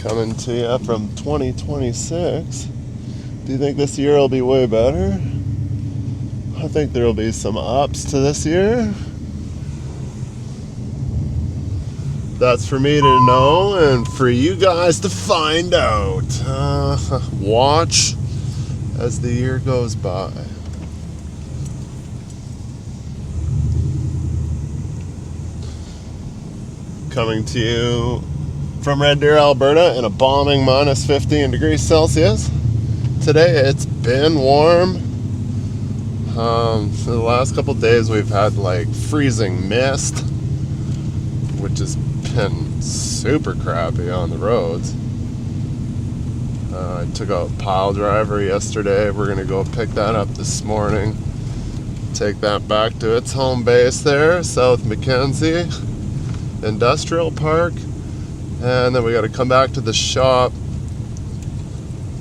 coming to you from 2026. Do you think this year will be way better? I think there will be some ups to this year. That's for me to know and for you guys to find out. Watch as the year goes by. Coming to you from Red Deer, Alberta in a balming minus 15 degrees Celsius. Today it's been warm. For the last couple days we've had like freezing mist, which has been super crappy on the roads. I took out Pile Driver yesterday. We're going to go pick that up this morning. Take that back to its home base there, South Mackenzie Industrial Park. And then we got to come back to the shop.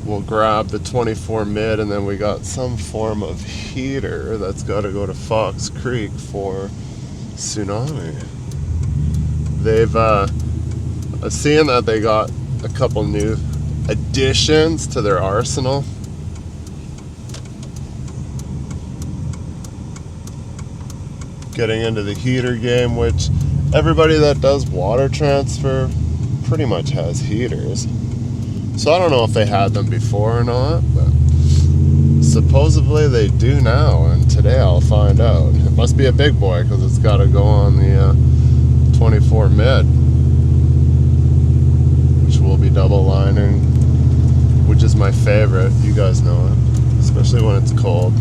We'll grab the 24 mid, and then we got some form of heater that's got to go to Fox Creek for Tsunami. I've seen that they got a couple new additions to their arsenal. Getting into the heater game, which everybody that does water transfer pretty much has heaters. So I don't know if they had them before or not, but supposedly they do now, and today I'll find out. It must be a big boy because it's got to go on the 24 mid, which will be double lining, which is my favorite. You guys know it, especially when it's cold.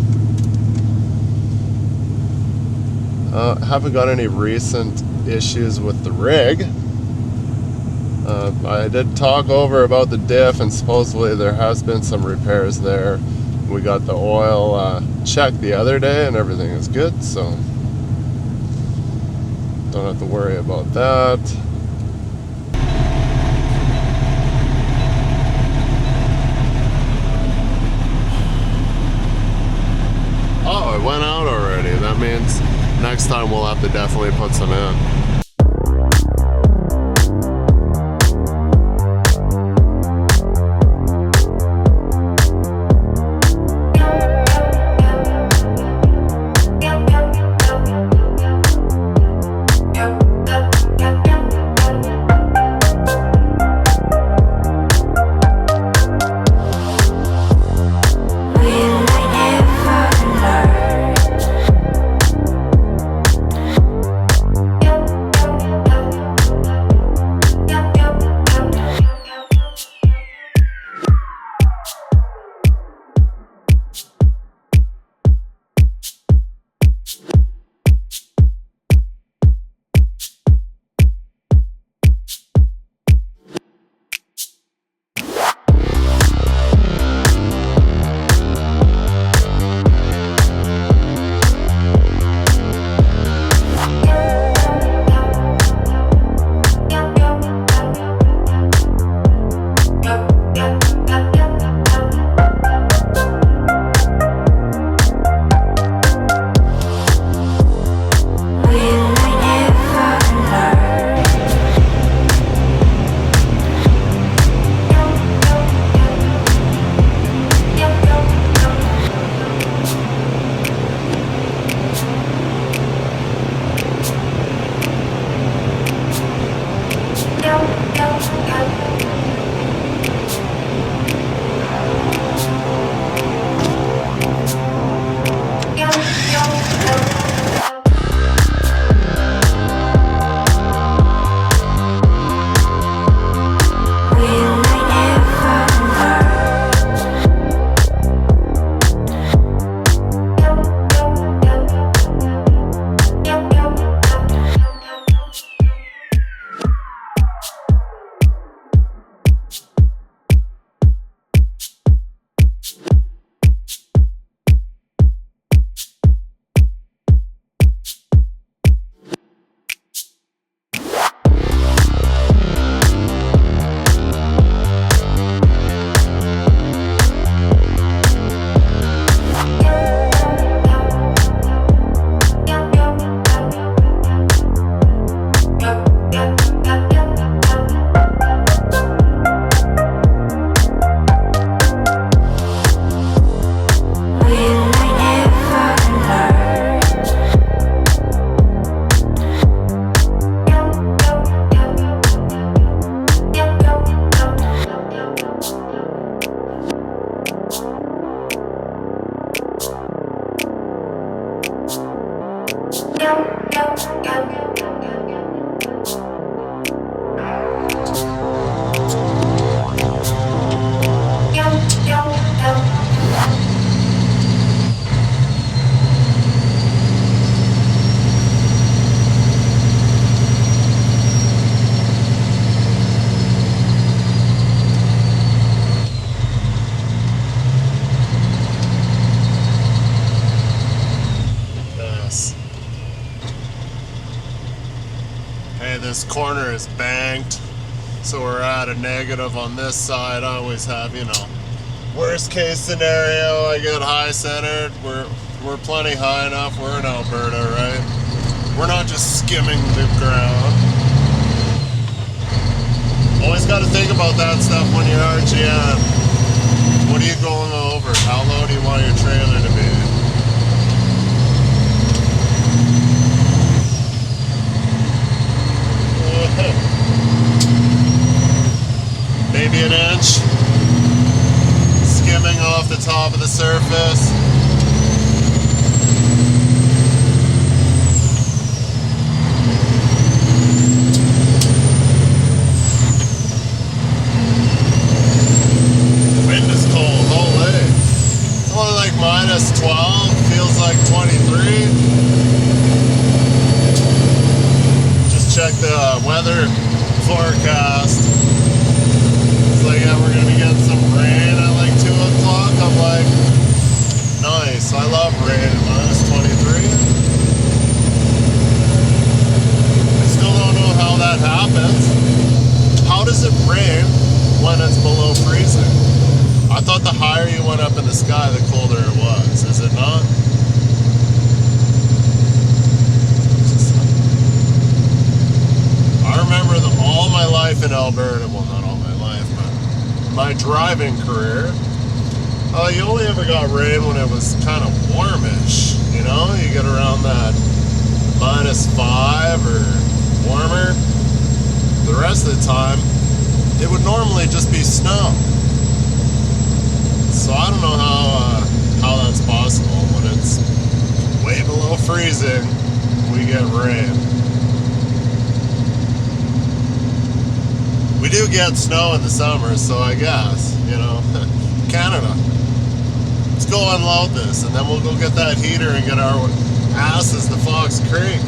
Haven't got any recent issues with the rig. I did talk over about the diff, and supposedly there has been some repairs there. We got the oil checked the other day and everything is good, so don't have to worry about that. Oh, it went out already. That means next time we'll have to definitely put some in. this corner is banked, so we're at a negative on this side. I always have, you know, worst case scenario, I get high centered. We're plenty high enough. We're in Alberta, right? We're not just skimming the ground. Always got to think about that stuff when you're RGM. What are you going over? How low do you want your trailer to be? Maybe an inch. Skimming off the top of the surface. Wind is cold, holy. It's only like minus 12, feels like 23. Just check the weather forecast. It's like, yeah, we're gonna be getting some rain at like 2 o'clock. I'm like, nice, I love rain at minus 23. I still don't know how that happens. How does it rain when it's below freezing? I thought the higher you went up in the sky, the colder it was. Is it not? I remember all my life in Alberta, well, not all my life, but my driving career, you only ever got rain when it was kind of warmish, you know? You get around that minus 5 or warmer. The rest of the time, it would normally just be snow. So I don't know how that's possible. When it's way below freezing, we get rain. We do get snow in the summer, so I guess, you know, Canada. Let's go unload this, and then we'll go get that heater and get our asses to Fox Creek.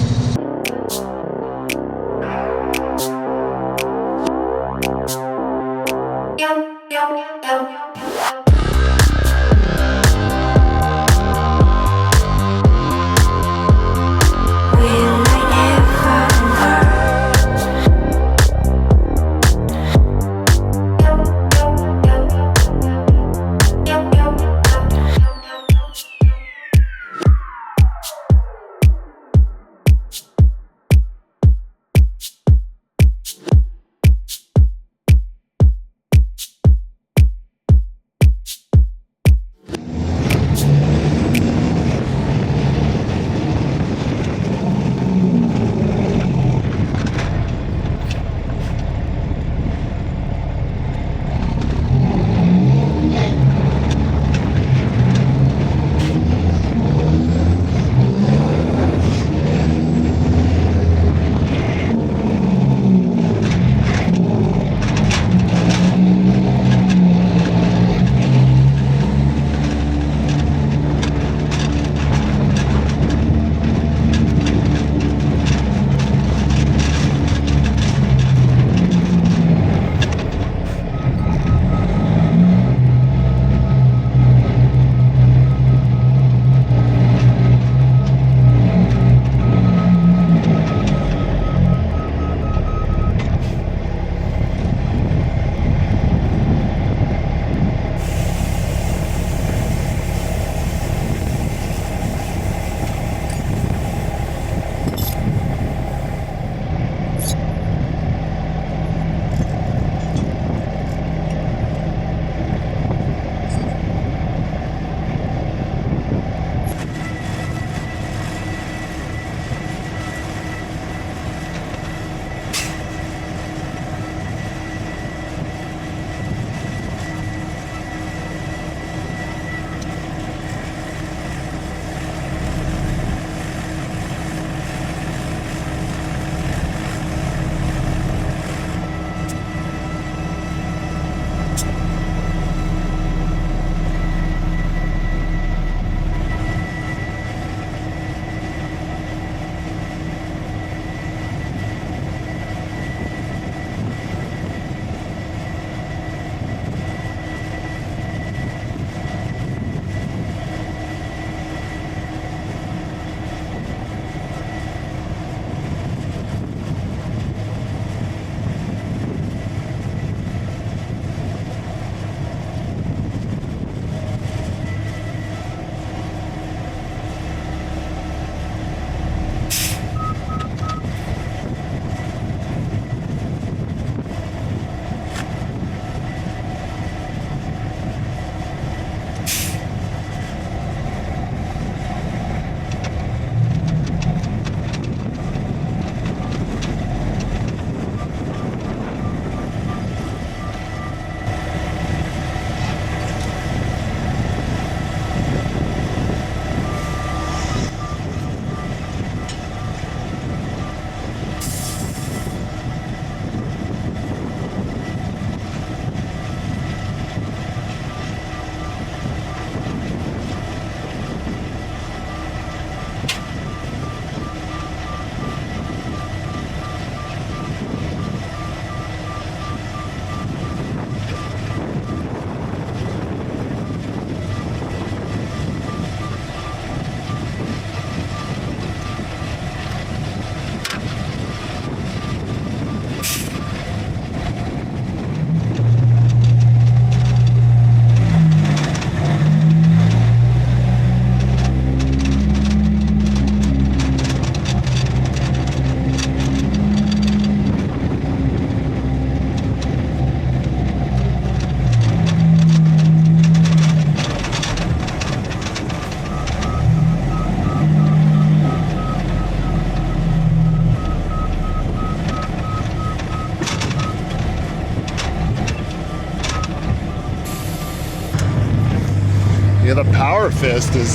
Yeah, the Power Fist is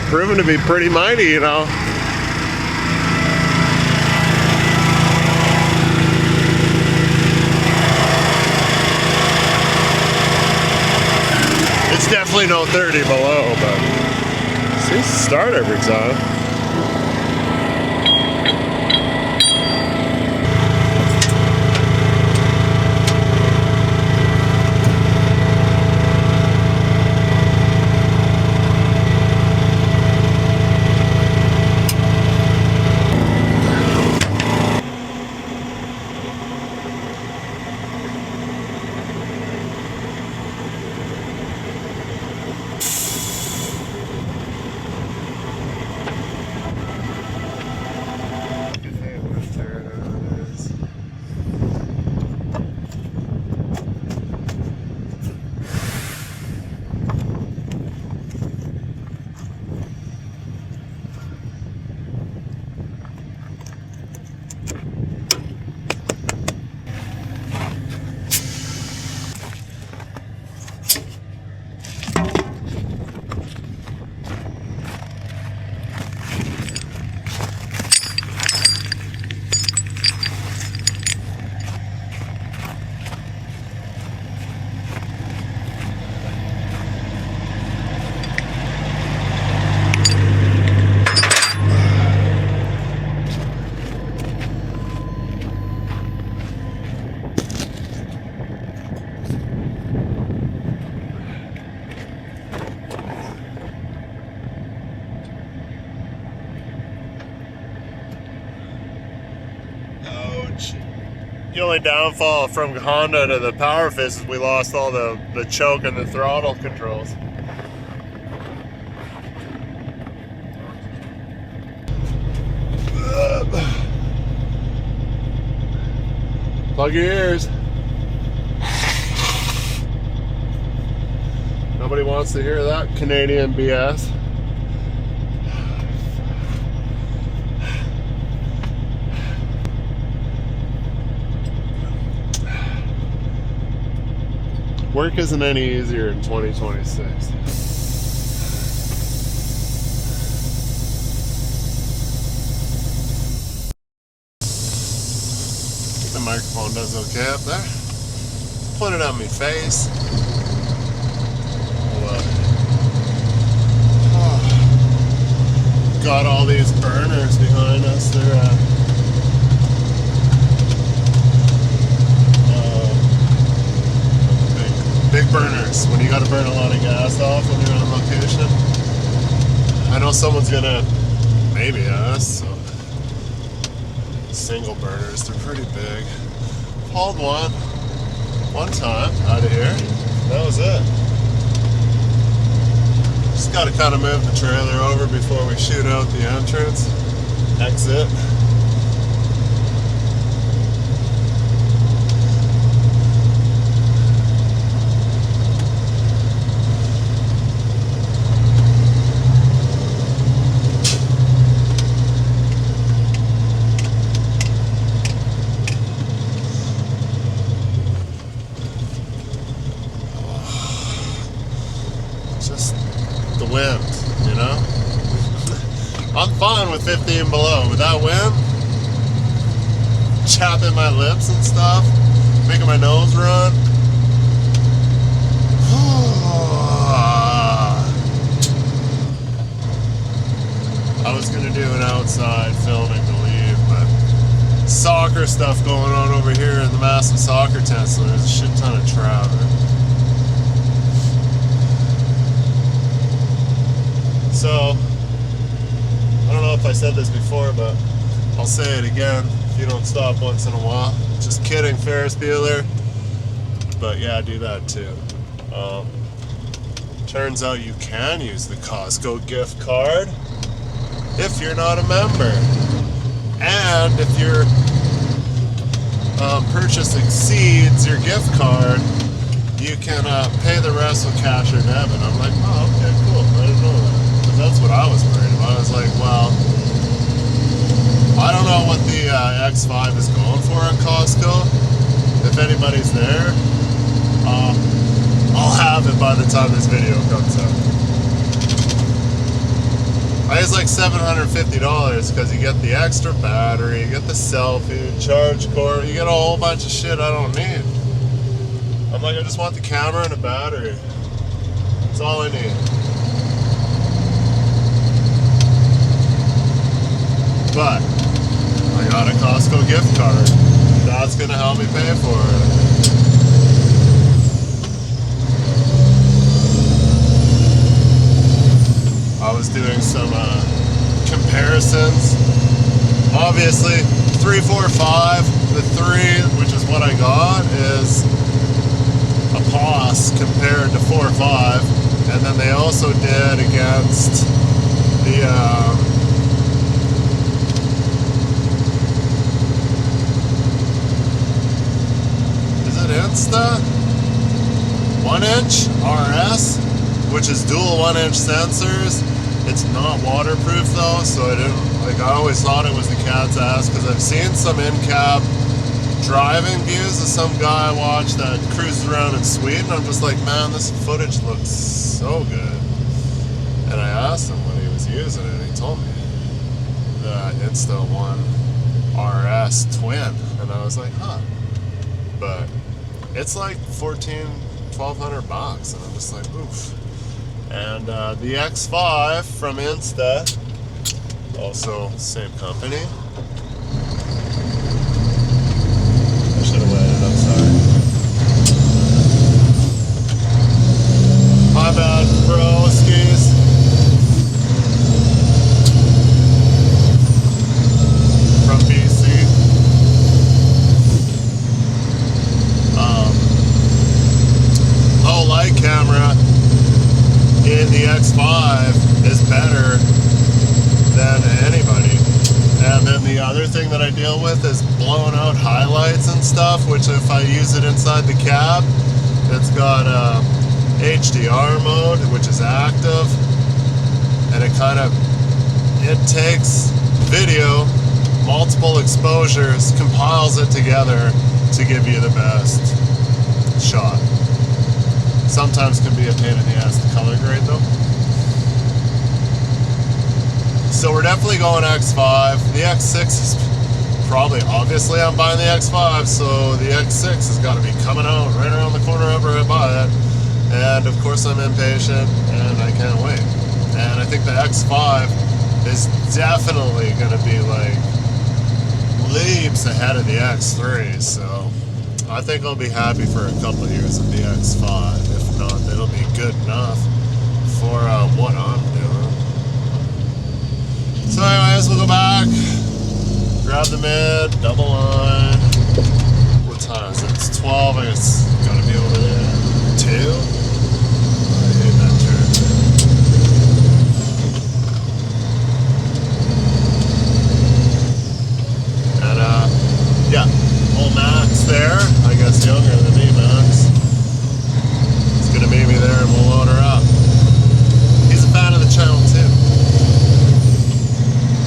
proven to be pretty mighty, you know. It's definitely no 30 below, but it seems to start every time. The only downfall from Honda to the Power Fist is we lost all the choke and the throttle controls. Plug your ears. Nobody wants to hear that Canadian BS. Work isn't any easier in 2026. The microphone does okay up there. Put it on my face. Got all these burners behind us. They're big burners when you got to burn a lot of gas off when you're on location. I know someone's gonna maybe ask. So single burners, they're pretty big. Hauled one time out of here. That was it. Just got to kind of move the trailer over before we shoot out the entrance, exit. Just the wind, you know? I'm fine with 15 below. With that wind, chapping my lips and stuff, making my nose run. I was gonna do an outside filming to leave, but soccer stuff going on over here in the massive soccer tent, so there's a shit ton of traffic. So, I don't know if I said this before, but I'll say it again if you don't stop once in a while. Just kidding, Ferris Bueller. But yeah, do that too. Turns out you can use the Costco gift card if you're not a member. And if your purchase exceeds your gift card, you can pay the rest with cash or debit. I'm like, oh, okay, cool. I didn't know that. That's what I was worried about. I was like, well, I don't know what the X5 is going for at Costco. If anybody's there, I'll have it by the time this video comes out. It's like $750 because you get the extra battery, you get the selfie, charge cord, you get a whole bunch of shit I don't need. I'm like, I just want the camera and a battery. That's all I need. But I got a Costco gift card. That's gonna help me pay for it. I was doing some comparisons. Obviously, 345, the 3, which is what I got, is a POS compared to 4.5, and then they also did against the is it Insta 1-inch RS, which is dual 1-inch sensors. It's not waterproof though, so I didn't, like, I always thought it was the cat's ass because I've seen some in-cab driving views of some guy I watched that cruises around in Sweden. I'm just like, man, this footage looks so good. And I asked him what he was using and he told me the Insta1 RS twin, and I was like, huh. But it's like $1,200, and I'm just like, oof. And the X5 from Insta, also same company. I should have waited, I'm sorry. My bad, bro, skis. From BC. Low light camera in the X5 is better than anybody. And then the other thing that I deal with is blown out highlights and stuff, which if I use it inside the cab, it's got HDR mode, which is active, and it takes video, multiple exposures, compiles it together to give you the best shot. Sometimes can be a pain in the ass to color grade though. So we're definitely going X5. The X6 is probably, obviously I'm buying the X5, so the X6 has got to be coming out right around the corner after I buy it. And of course I'm impatient and I can't wait. And I think the X5 is definitely going to be like leaps ahead of the X3, so I think I'll be happy for a couple of years of the X5. If not, it'll be good enough for what I'm doing. So anyways, we'll go back, grab the mid, double line. What time is it? It's 12, I guess gotta be over there. 2? I hate that turn. And yeah, old Max there, I guess younger than me, Max. He's gonna meet me there and we'll load her up. He's a fan of the channel too.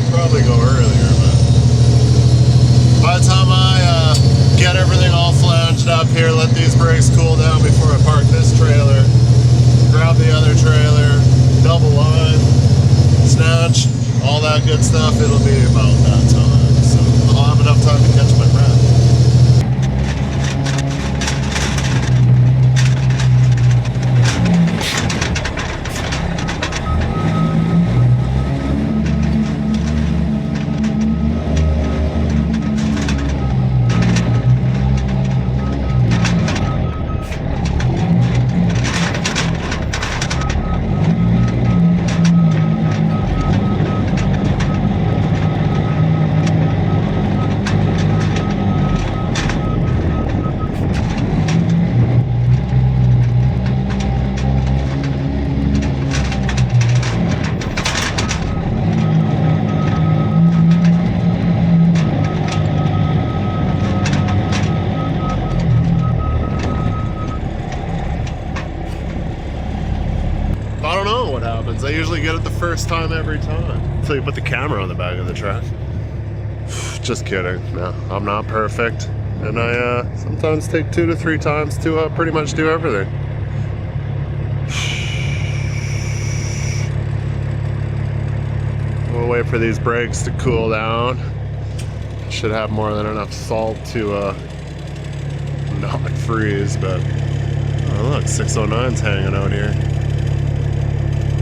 Probably go earlier, but by the time I get everything all flanged up here, let these brakes cool down before I park this trailer, grab the other trailer, double line, snatch, all that good stuff, it'll be about that time. So I'll have enough time to catch my breath. I usually get it the first time every time. So you put the camera on the back of the truck. Just kidding. No, I'm not perfect. And I sometimes take 2 to 3 times to pretty much do everything. We'll wait for these brakes to cool down. Should have more than enough salt to not freeze, but oh look, 609's hanging out here.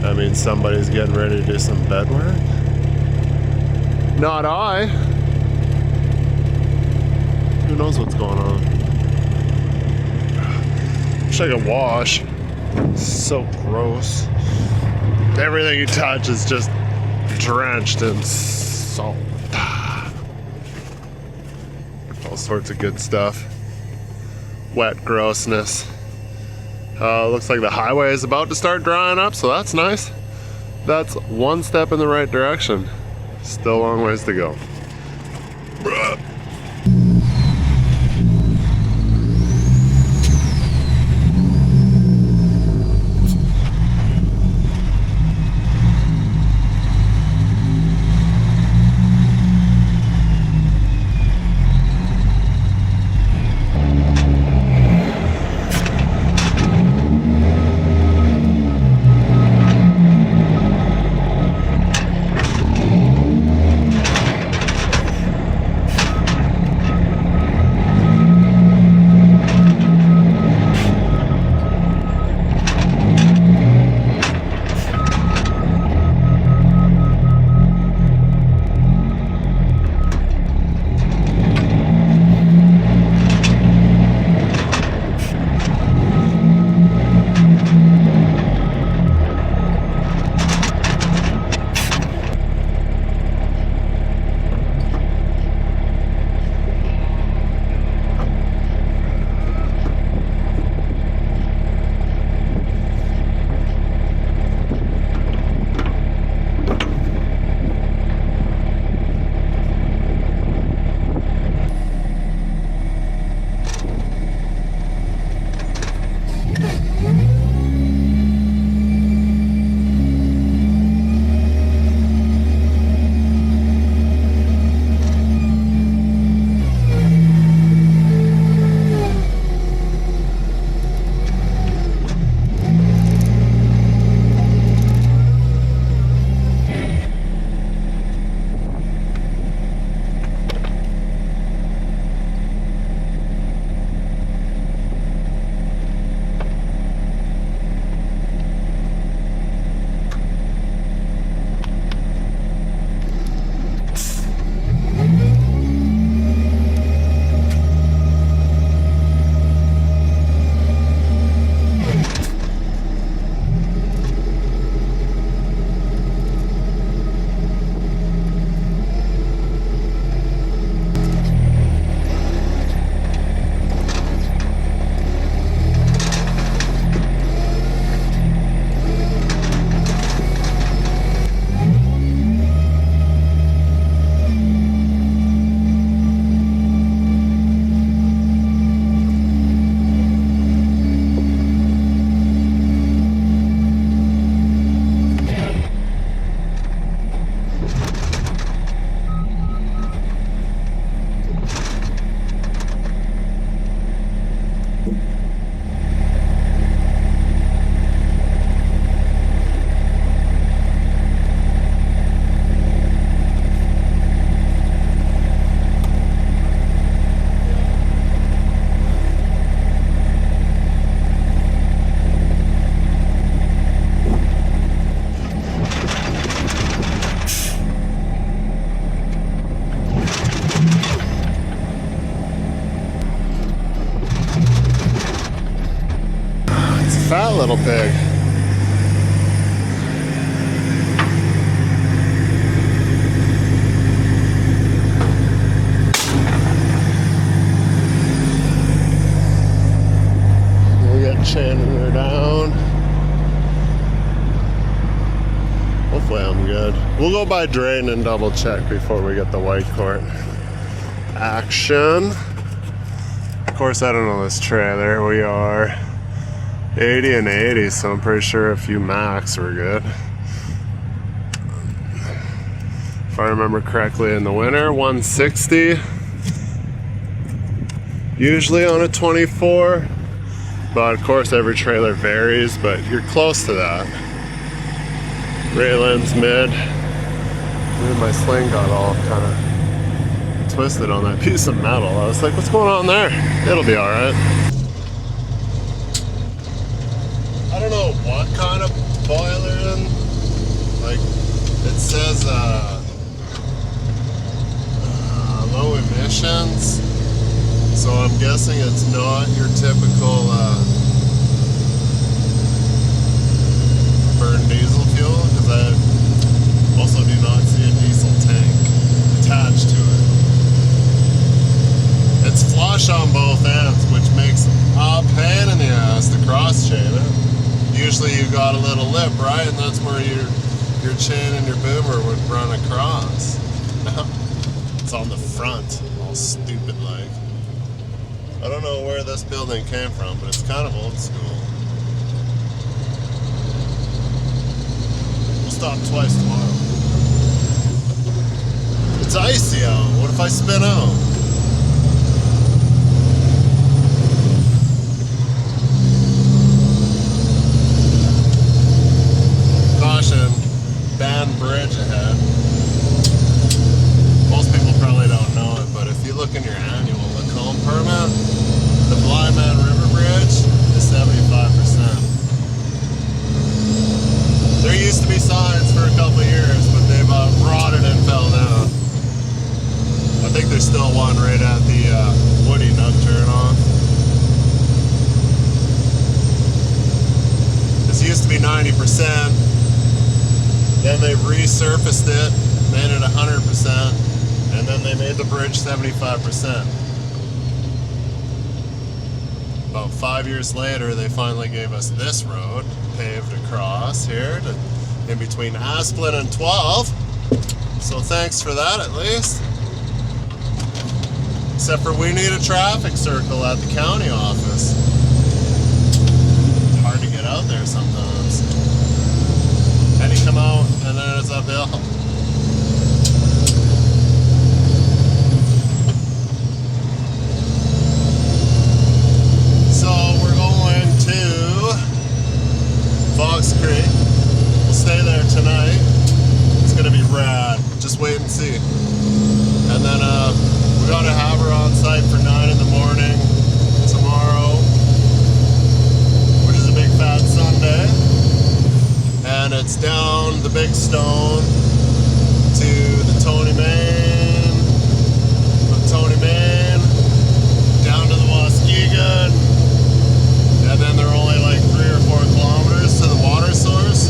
That means somebody's getting ready to do some bed work. Not I. Who knows what's going on? Wish I could wash. It's so gross. Everything you touch is just drenched in salt. All sorts of good stuff. Wet grossness. Looks like the highway is about to start drying up, so that's nice. That's one step in the right direction. Still a long ways to go. Bruh. Fat little pig. We got chaining her down. Hopefully I'm good. We'll go by drain and double check before we get the white court action. Of course, I don't know this trailer. We are 80 and 80, so I'm pretty sure a few max were good. If I remember correctly, in the winter, 160. Usually on a 24. But of course, every trailer varies, but you're close to that. Raylan's mid. Dude, my sling got all kind of twisted on that piece of metal. I was like, what's going on there? It'll be alright. I don't know what kind of boiler in. Like, it says low emissions. So I'm guessing it's not your typical burn diesel fuel, because I also do not see a diesel tank attached to it. It's flush on both ends, which makes a pain in the ass to cross chain it. Usually you got a little lip, right? And that's where your chain and your boomer would run across. No, it's on the front, all stupid like. I don't know where this building came from, but it's kind of old school. We'll stop twice tomorrow. It's icy out. What if I spin out? Caution, bad bridge ahead. Most people probably don't know it, but if you look in your annual Lacombe permit, the Blyman River Bridge is 75%. There used to be signs for a couple of years, but they've rotted and fell down. I think there's still one right at the Woody Nug turnoff. This used to be 90%. Then they resurfaced it, made it 100%, and then they made the bridge 75%. About 5 years later, they finally gave us this road paved across here in between Asplin and 12. So thanks for that, at least. Except for we need a traffic circle at the county office. It's hard to get out there sometimes. And you come out and then it's uphill. So we're going to Fox Creek. We'll stay there tonight. It's gonna be rad. Just wait and see. And then we gotta have her on site for 9 in the morning tomorrow, which is a big fat Sunday. And it's down the Big Stone to the Tony Main, from Tony Main down to the Muskegon, and then they're only like 3 or 4 kilometers to the water source.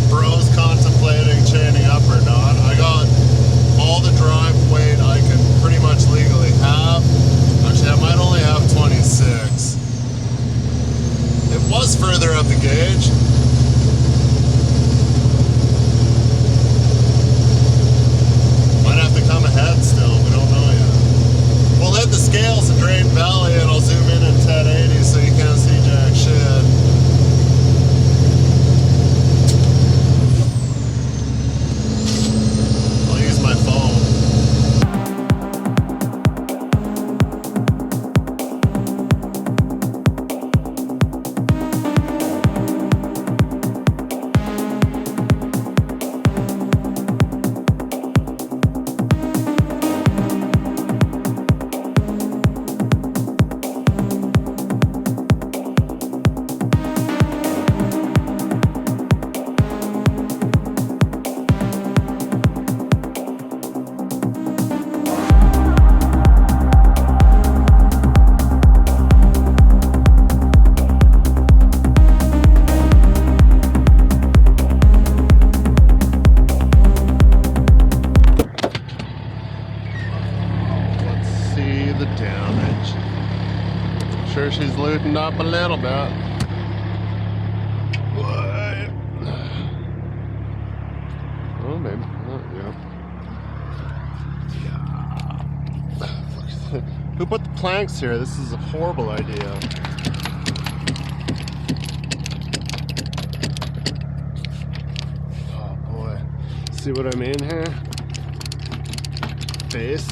Bro's contemplating chaining up or not. I got all the drive weight I can pretty much legally have. Actually, I might only have 26. It was further up the gauge. Might have to come ahead still, we don't know yet. We'll hit the scales in Drayton Valley and I'll zoom in 1080 so you can't see jack shit. My phone. Sure, she's lootened up a little bit. What? Oh, maybe. Oh, yeah. Who put the planks here? This is a horrible idea. Oh boy. See what I mean here? Face.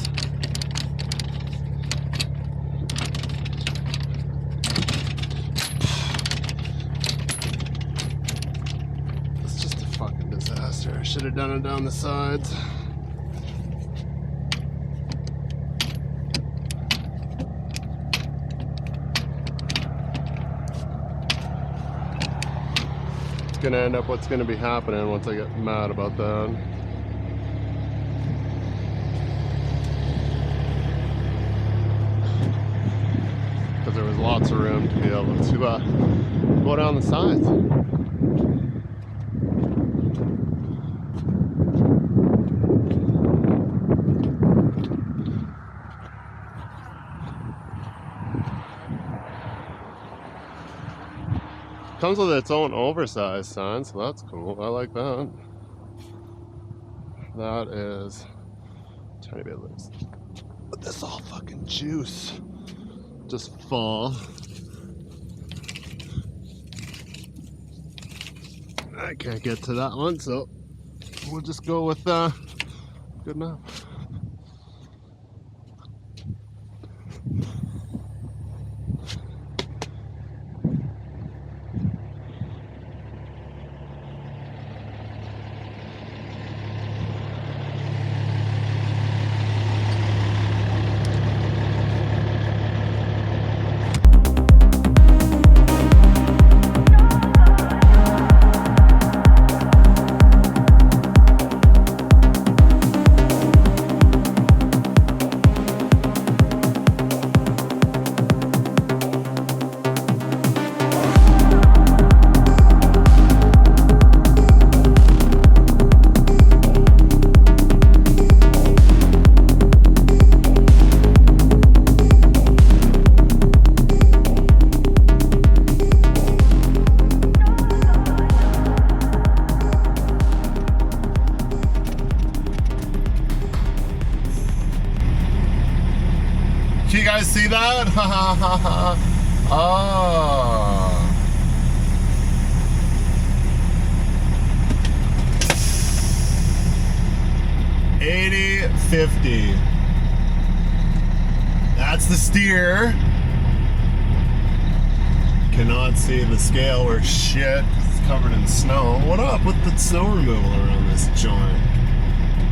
should have done it down the sides. It's gonna end up what's gonna be happening once I get mad about that. Because there was lots of room to be able to go down the sides. Comes with its own oversized sign, so that's cool. I like that. That is a tiny bit loose. But this all fucking juice just fall. I can't get to that one, so we'll just go with good enough. Can you guys see that? Ha ha ha ha. Oh. $80.50. That's the steer. Cannot see the scale or shit. It's covered in snow. What up with the snow removal around this joint?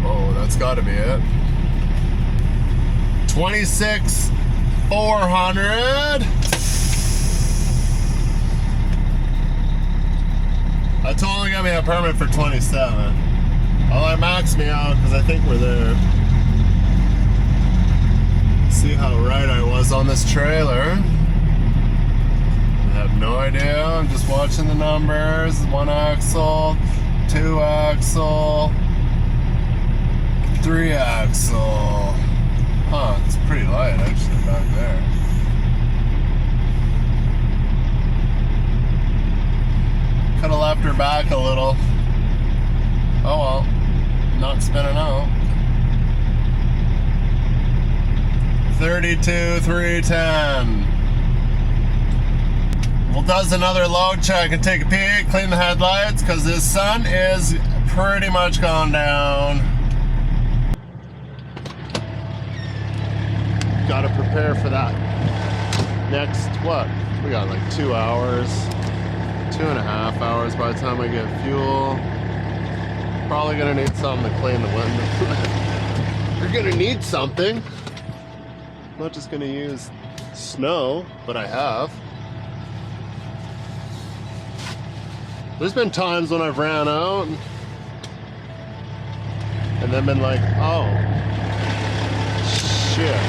Oh, that's gotta be it. 26,400. I told him got me a permit for 27. Well, I maxed me out because I think we're there. See how right I was on this trailer. I have no idea. I'm just watching the numbers. 1 axle, 2 axle, 3 axle. Huh, it's pretty light actually back there. Could have left her back a little. Oh well, not spinning out. 32,310. Well, does another load check and take a peek, clean the headlights, because the sun is pretty much gone down. Got to prepare for that next, what? We got like 2 hours, 2.5 hours by the time I get fuel. Probably gonna need something to clean the window. You're gonna need something. I'm not just gonna use snow, but I have. There's been times when I've ran out and then been like, oh, shit.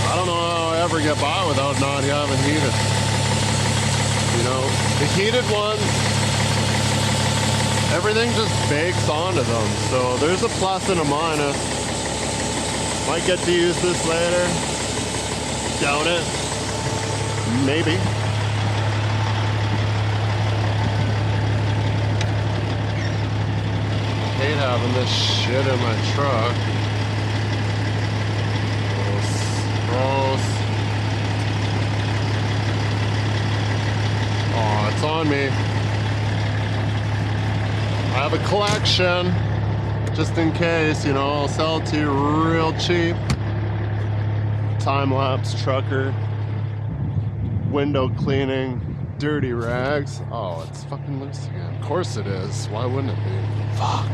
I don't know how I ever get by without not having heated. You know, the heated ones, everything just bakes onto them. So there's a plus and a minus. Might get to use this later. Doubt it. Maybe. Hate having this shit in my truck. Gross. Oh, it's on me. I have a collection, just in case, you know, I'll sell it to you real cheap. time-lapse trucker, window cleaning, dirty rags. Oh, it's fucking loose again. Of course it is. Why wouldn't it be? Fuck.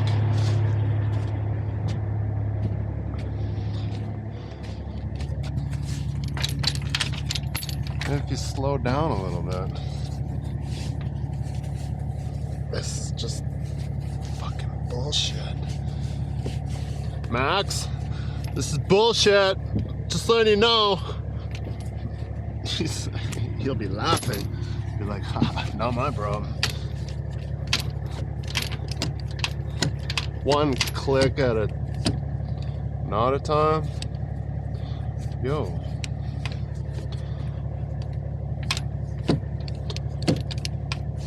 And if you slow down a little bit. This is just fucking bullshit. Max, this is bullshit. Just letting you know. He'll be laughing. Be like, ha, not my problem. One click at a not a time. Yo.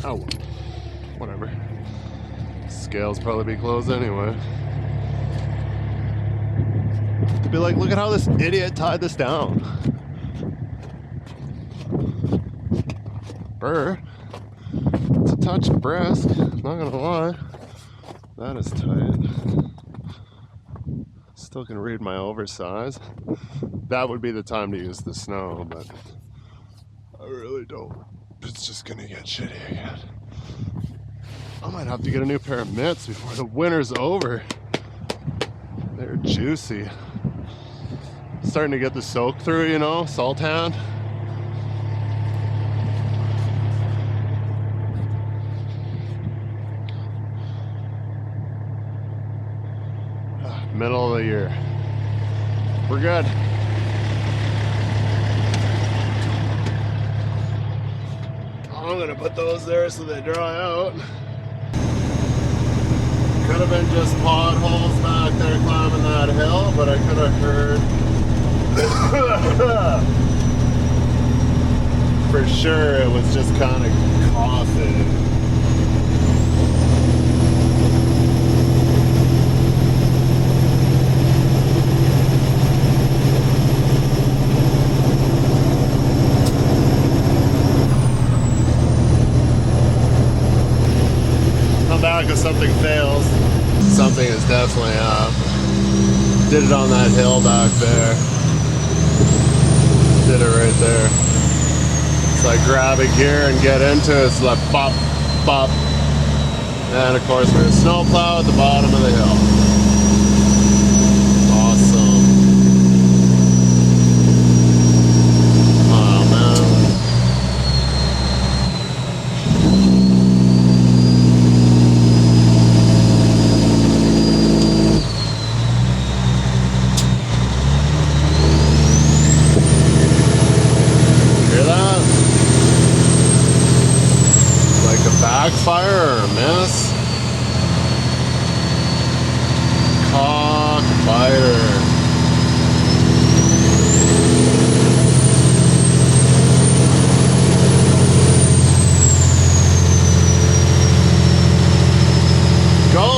Oh, whatever. Scales probably be closed anyway. To be like, look at how this idiot tied this down. Burr. It's a touch brisk, not gonna lie. That is tight. Still can read my oversize. That would be the time to use the snow, but I really don't. It's just gonna get shitty again. I might have to get a new pair of mitts before the winter's over. They're juicy. Starting to get the soak through, you know, salt hand. Middle of the year. We're good. I'm gonna put those there so they dry out. Could have been just potholes back there climbing that hill, but I could have heard for sure it was just kind of coughing. Back if something fails. Something is definitely up. Did it on that hill back there. Did it right there. It's like grab a gear and get into it. It's like bop, bop. And of course we're a snowplow at the bottom of the hill. Awesome. Oh man. Backfire or a miss? Cockbiter. Go!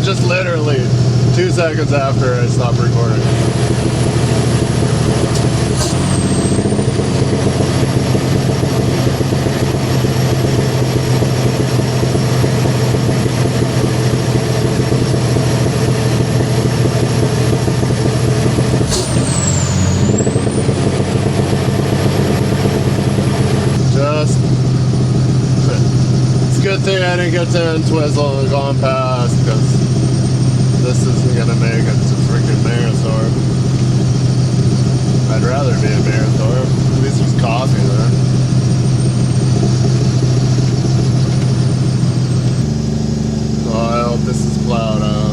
Just literally 2 seconds after I stopped recording. It's a good thing I didn't get to Twizzle and gone past because this isn't gonna make it to freaking Mayorthorpe. I'd rather be in Mayorthorpe. At least there's coffee there. Oh, I hope this is plowed out.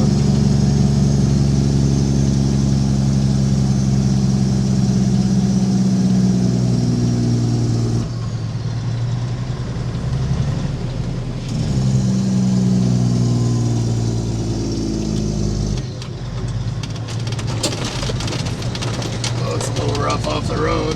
Off the road.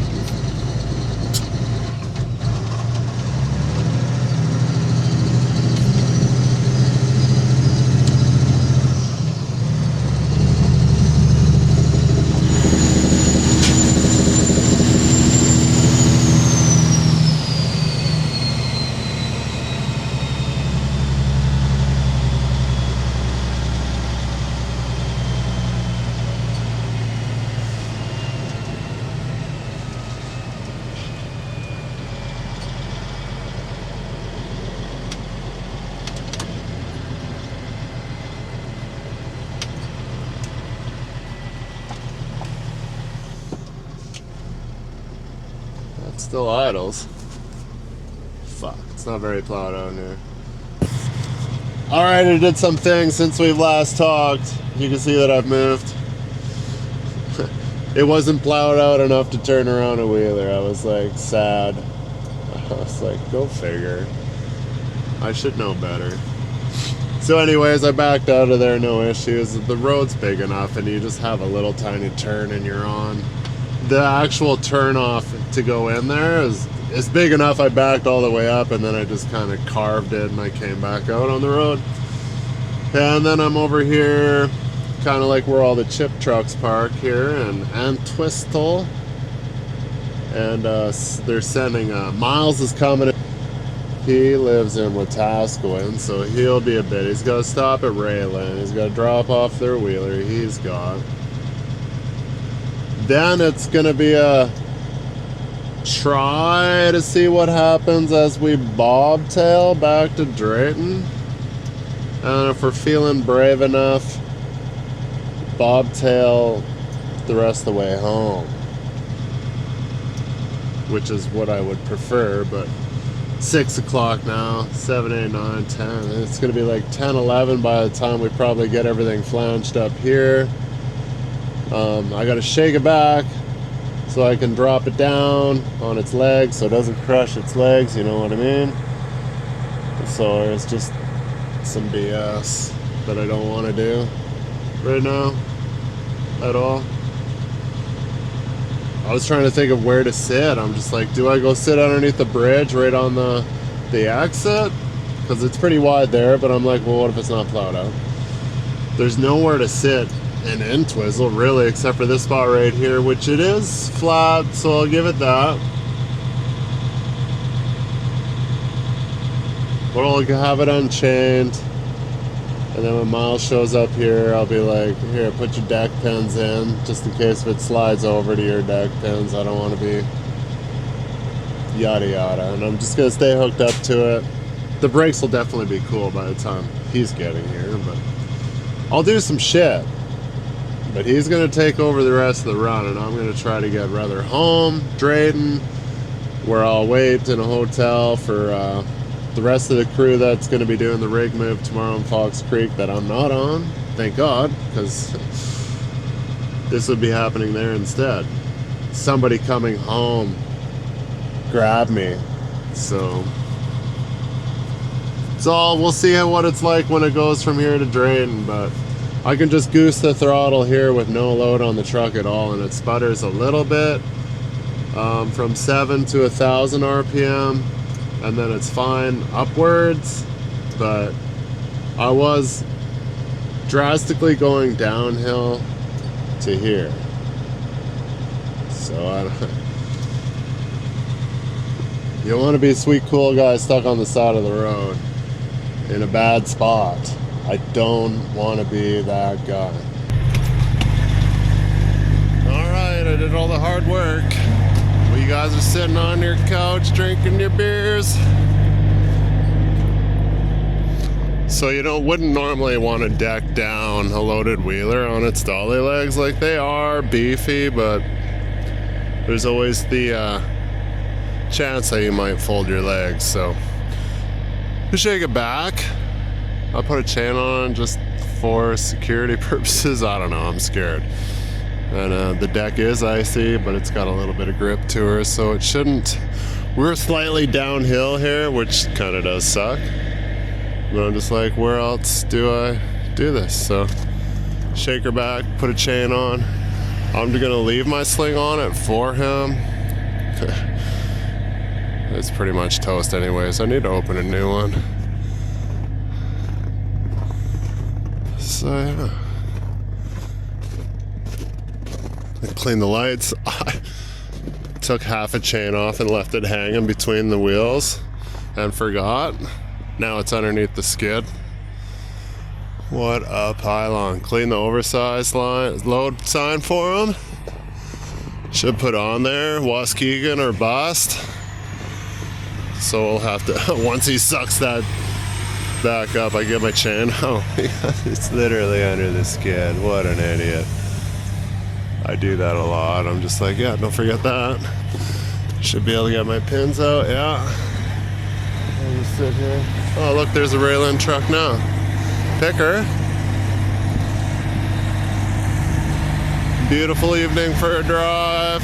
Still idles. Fuck, it's not very plowed out here. Alright, I did some things since we've last talked. You can see that I've moved. It wasn't plowed out enough to turn around a wheeler. I was like sad. I was like, go figure. I should know better. So anyways, I backed out of there, no issues. The road's big enough and you just have a little tiny turn and you're on. The actual turn off to go in there is big enough. I backed all the way up and then I just kind of carved it and I came back out on the road. And then I'm over here, kind of like where all the chip trucks park here in Entwistle. And they're sending, Miles is coming. He lives in Wetaskiwin, so he'll be a bit. He's got to stop at Raylan. He's got to drop off their wheeler. He's gone. Then it's going to be a try to see what happens as we bobtail back to Drayton. And if we're feeling brave enough, bobtail the rest of the way home. Which is what I would prefer, but 6 o'clock now, 7, 8, 9, 10. It's going to be like 10, 11 by the time we probably get everything flanged up here. I got to shake it back so I can drop it down on its legs so it doesn't crush its legs, you know what I mean? So it's just some BS that I don't want to do right now at all. I was trying to think of where to sit. I'm just like, do I go sit underneath the bridge right on the exit? Because it's pretty wide there, but I'm like, well, what if it's not plowed out? There's nowhere to sit in Entwistle, really, except for this spot right here, which it is flat, so I'll give it that. But I'll have it unchained. And then when Miles shows up here, I'll be like, here, put your deck pins in, just in case if it slides over to your deck pins. I don't want to be yada yada. And I'm just going to stay hooked up to it. The brakes will definitely be cool by the time he's getting here, but I'll do some shit. But he's going to take over the rest of the run, and I'm going to try to get rather home, Drayton, where I'll wait in a hotel for the rest of the crew that's going to be doing the rig move tomorrow in Fox Creek that I'm not on. Thank God, because this would be happening there instead. Somebody coming home grab me. So we'll see what it's like when it goes from here to Drayton, but I can just goose the throttle here with no load on the truck at all, and it sputters a little bit from 7 to 1,000 RPM, and then it's fine upwards. But I was drastically going downhill to here, so I don't. You don't want to be a sweet cool guy stuck on the side of the road in a bad spot. I don't want to be that guy. Alright, I did all the hard work. Well, you guys are sitting on your couch drinking your beers. So you wouldn't normally want to deck down a loaded wheeler on its dolly legs. Like, they are beefy, but there's always the chance that you might fold your legs. So just shake it back. I'll put a chain on just for security purposes. I don't know, I'm scared. And the deck is icy, but it's got a little bit of grip to her, so it shouldn't. We're slightly downhill here, which kind of does suck. But I'm just like, where else do I do this? So shake her back, put a chain on. I'm gonna leave my sling on it for him. It's pretty much toast anyways. I need to open a new one. So yeah. I cleaned the lights. I took half a chain off and left it hanging between the wheels and forgot. Now it's underneath the skid. What a pylon. Clean the oversized load sign for him. Should put on there, Waskegan or bust. So we'll have to, once he sucks that back up, I get my chain. Oh, it's literally under the skid. What an idiot. I do that a lot. I'm just like, yeah, don't forget that. Should be able to get my pins out, yeah. I'll just sit here. Oh, look, there's a Rayland truck now. Picker. Beautiful evening for a drive.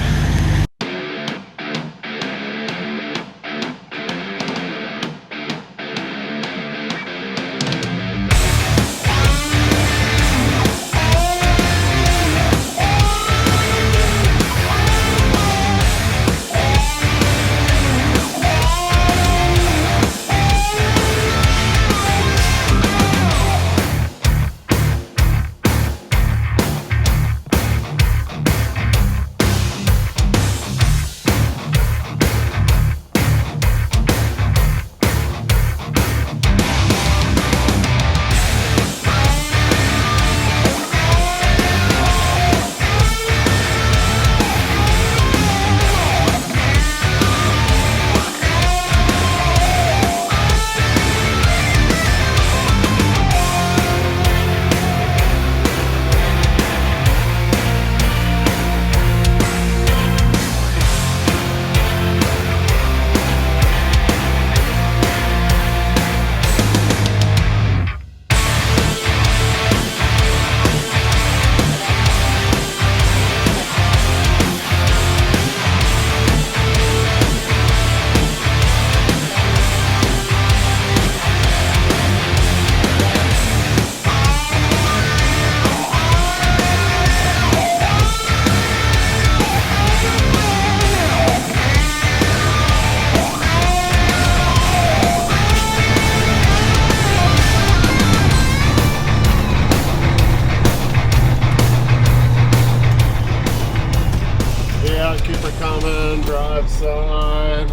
Coming, drive side.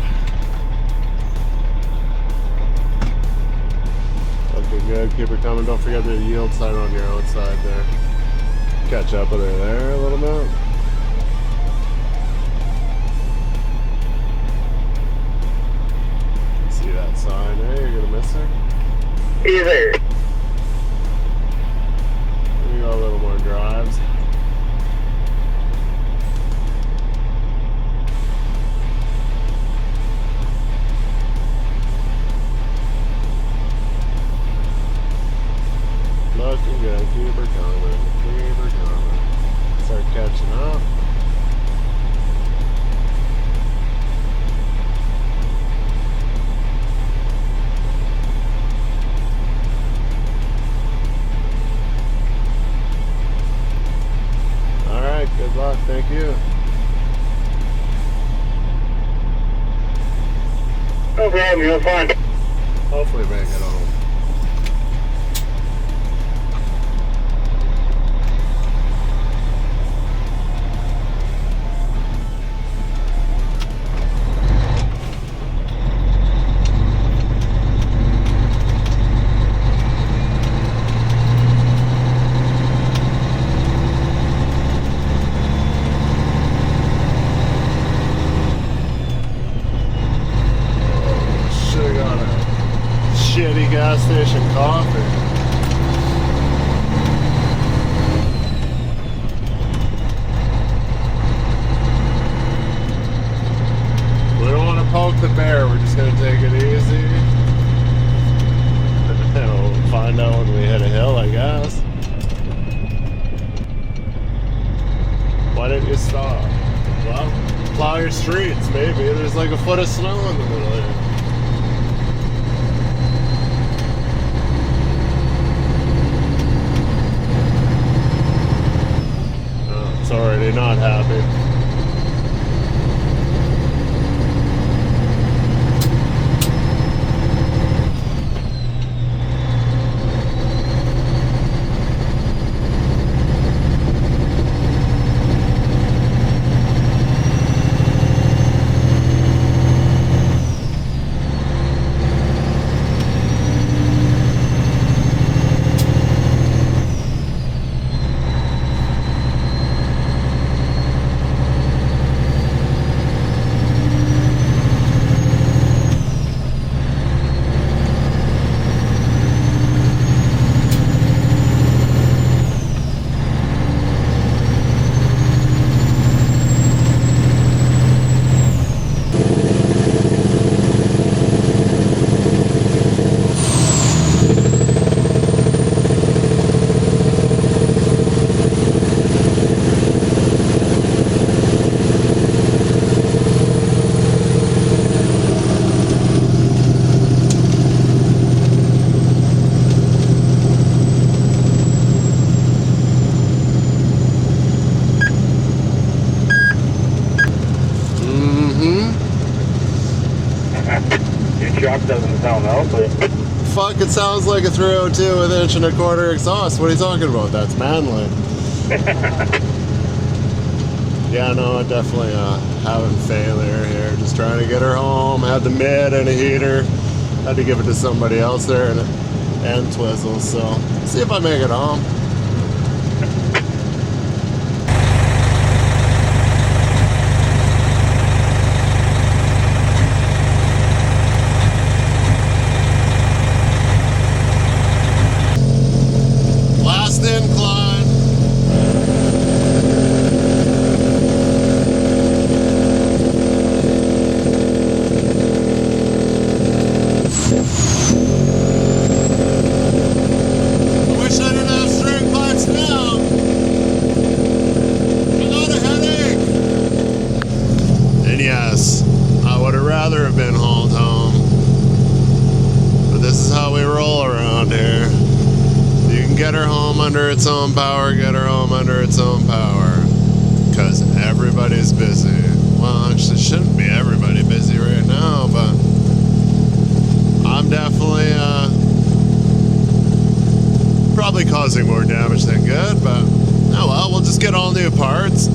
Looking good, keep her coming. Don't forget the yield sign on your outside there. Catch up with her there a little bit. See that sign there? You're gonna miss her? Either. We got a little more drives. Looking good, keep her coming, keep her coming. Start catching up. Alright, good luck, thank you. No problem, you're fine. Hopefully make it home. Shitty guy. Mission Coffee. We don't want to poke the bear, we're just going to take it easy. We'll find out when we hit a hill, I guess. Why didn't you stop? Well, plow your streets, maybe. There's like a foot of snow in the middle here. Oh, it's already not happy. Your truck doesn't sound healthy. Fuck, it sounds like a 302 with 1.25 inch exhaust. What are you talking about? That's manly. Yeah, no, definitely having failure here. Just trying to get her home. Had the mid and a heater. Had to give it to somebody else there and Twizzle. So, see if I make it home. Last incline. I wish I didn't have string pipes now. I got a headache. And yes, I would have rather have been hauled home. But this is how we roll around here. You can get her home under its own power, get her home under its own power. Because everybody's busy. Well, actually, shouldn't be everybody busy right now, but I'm definitely probably causing more damage than good, but oh well, we'll just get all new parts.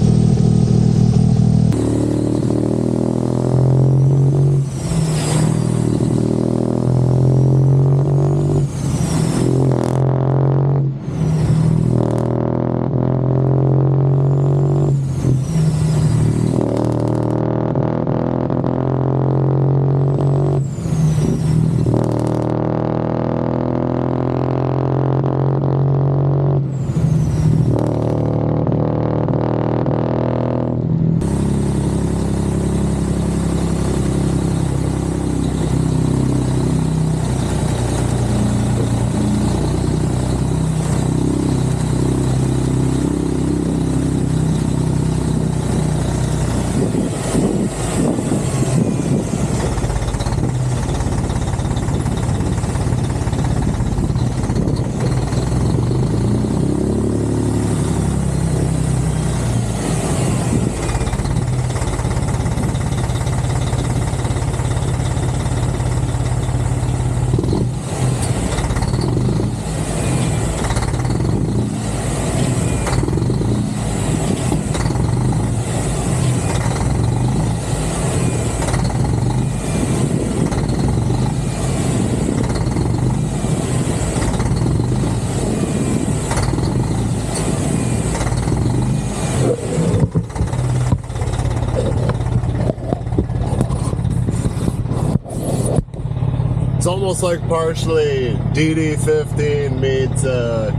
It's almost like partially DD15 meets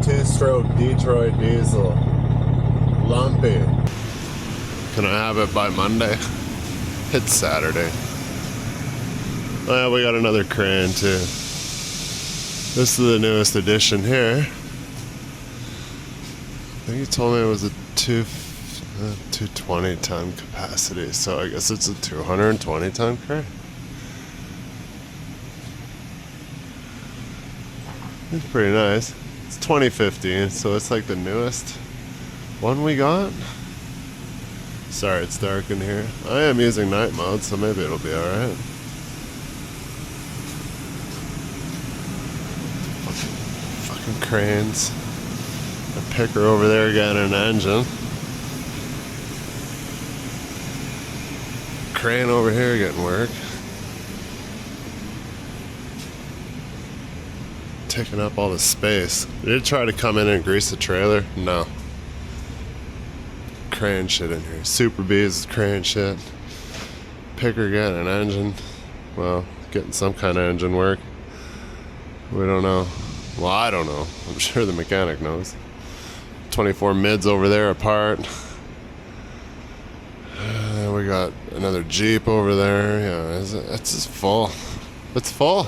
two-stroke Detroit diesel. Lumpy. Can I have it by Monday? It's Saturday. Oh, yeah, we got another crane too. This is the newest addition here. I think he told me it was a 220 ton capacity, so I guess it's a 220 ton crane. It's pretty nice. It's 2015, so it's like the newest one we got. Sorry, it's dark in here. I am using night mode, so maybe it'll be alright. Fucking cranes. A picker over there got an engine. Crane over here getting work. Taking up all the space. Did it try to come in and grease the trailer? No. Crane shit in here. Super B's crane shit. Picker getting an engine. Well, getting some kind of engine work. We don't know. Well, I don't know. I'm sure the mechanic knows. 24 mids over there apart. We got another Jeep over there. Yeah, it's just full. It's full.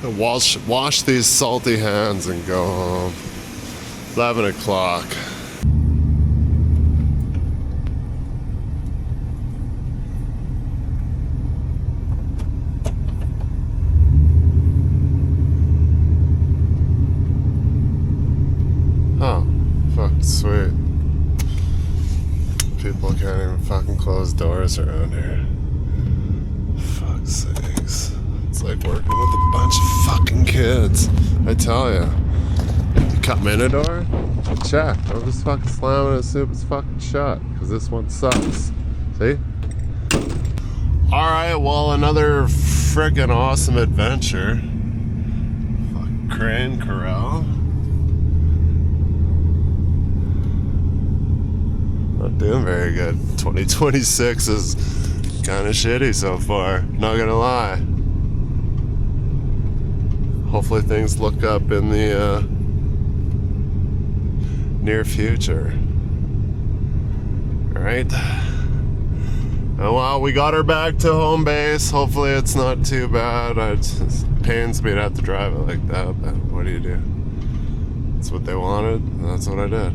Wash these salty hands and go home. 11 o'clock. Oh, fuck, sweet. People can't even fucking close doors around here. Fuck's sakes. It's like working with a bunch of fucking kids. I tell ya. You cut me in a door? Check. I'll just fucking slam it as soon as it's fucking shut. Because this one sucks. See? Alright, well, another frickin' awesome adventure. Fucking crane corral. Not doing very good. 2026 is kind of shitty so far. Not gonna lie. Hopefully things look up in the near future. Alright. Oh well, we got her back to home base. Hopefully it's not too bad. It just pains me to have to drive it like that, but what do you do? That's what they wanted, and that's what I did.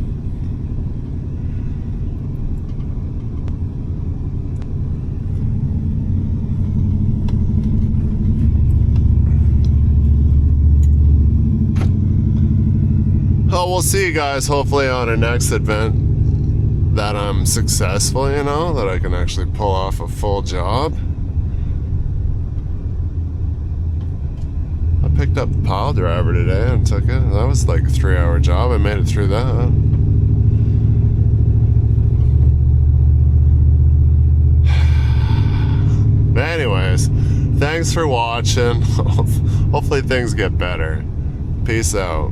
Oh, we'll see you guys hopefully on a next event that I'm successful, you know, that I can actually pull off a full job. I picked up the pile driver today and took it. That was like a 3-hour job. I made it through that. But anyways, thanks for watching. Hopefully things get better. Peace out.